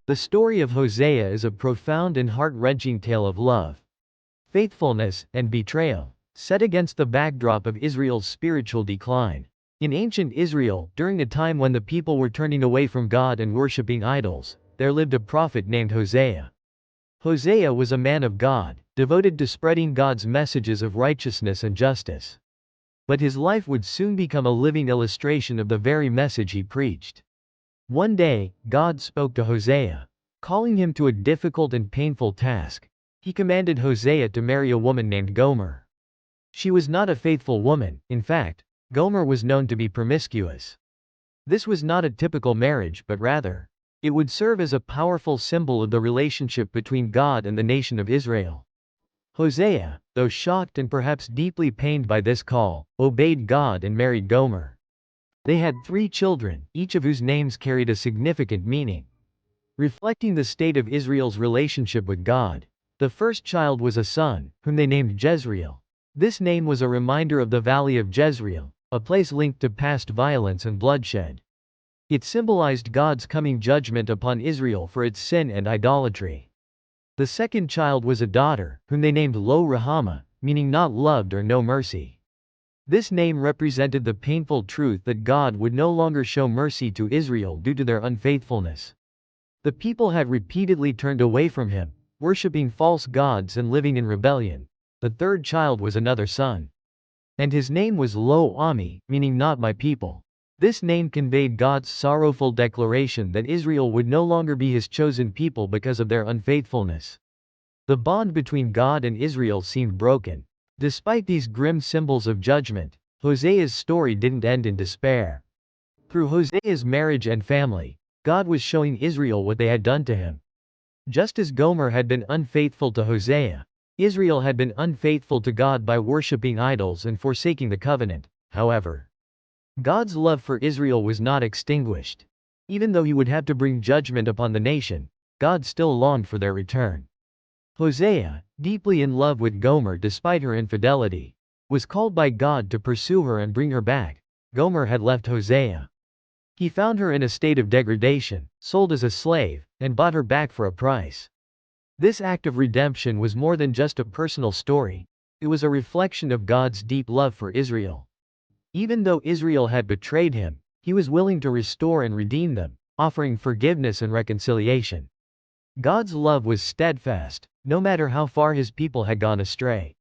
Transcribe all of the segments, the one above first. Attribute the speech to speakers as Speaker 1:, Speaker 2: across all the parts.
Speaker 1: The story of Hosea is a profound and heart-wrenching tale of love, faithfulness, and betrayal, set against the backdrop of Israel's spiritual decline. In ancient Israel, during a time when the people were turning away from God and worshipping idols, there lived a prophet named Hosea. Hosea was a man of God, devoted to spreading God's messages of righteousness and justice. But his life would soon become a living illustration of the very message he preached. One day, God spoke to Hosea, calling him to a difficult and painful task. He commanded Hosea to marry a woman named Gomer. She was not a faithful woman; in fact, Gomer was known to be promiscuous. This was not a typical marriage, but rather, it would serve as a powerful symbol of the relationship between God and the nation of Israel. Hosea, though shocked and perhaps deeply pained by this call, obeyed God and married Gomer. They had 3 children, each of whose names carried a significant meaning, reflecting the state of Israel's relationship with God. The first child was a son, whom they named Jezreel. This name was a reminder of the valley of Jezreel, a place linked to past violence and bloodshed. It symbolized God's coming judgment upon Israel for its sin and idolatry. The second child was a daughter, whom they named Lo Rahama, meaning not loved or no mercy. This name represented the painful truth that God would no longer show mercy to Israel due to their unfaithfulness. The people had repeatedly turned away from him, worshipping false gods and living in rebellion. The third child was another son, and his name was Lo Ami, meaning not my people. This name conveyed God's sorrowful declaration that Israel would no longer be his chosen people because of their unfaithfulness. The bond between God and Israel seemed broken. Despite these grim symbols of judgment, Hosea's story didn't end in despair. Through Hosea's marriage and family, God was showing Israel what they had done to him. Just as Gomer had been unfaithful to Hosea, Israel had been unfaithful to God by worshipping idols and forsaking the covenant. However, God's love for Israel was not extinguished. Even though he would have to bring judgment upon the nation, God still longed for their return. Hosea, deeply in love with Gomer despite her infidelity, was called by God to pursue her and bring her back. Gomer had left Hosea. He found her in a state of degradation, sold as a slave, and bought her back for a price. This act of redemption was more than just a personal story. It was a reflection of God's deep love for Israel. Even though Israel had betrayed him, he was willing to restore and redeem them, offering forgiveness and reconciliation. God's love was steadfast, no matter how far his people had gone astray.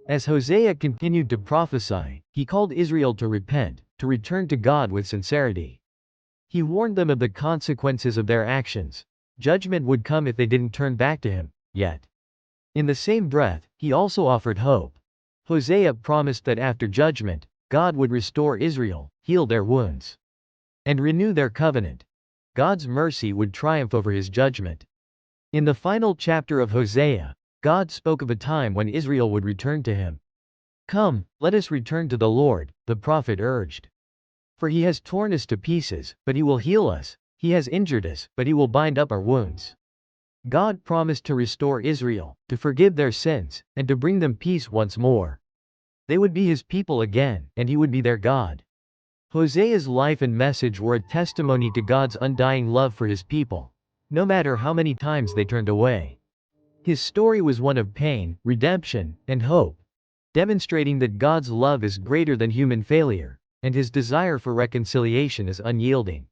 Speaker 1: As Hosea continued to prophesy, he called Israel to repent, to return to God with sincerity. He warned them of the consequences of their actions. Judgment would come if they didn't turn back to him. Yet, in the same breath, he also offered hope. Hosea promised that after judgment, God would restore Israel, heal their wounds, and renew their covenant. God's mercy would triumph over his judgment. In the final chapter of Hosea, God spoke of a time when Israel would return to him. "Come, let us return to the Lord," the prophet urged. "For he has torn us to pieces, but he will heal us. He has injured us, but he will bind up our wounds." God promised to restore Israel, to forgive their sins, and to bring them peace once more. They would be his people again, and he would be their God. Hosea's life and message were a testimony to God's undying love for his people, no matter how many times they turned away. His story was one of pain, redemption, and hope, demonstrating that God's love is greater than human failure, and his desire for reconciliation is unyielding.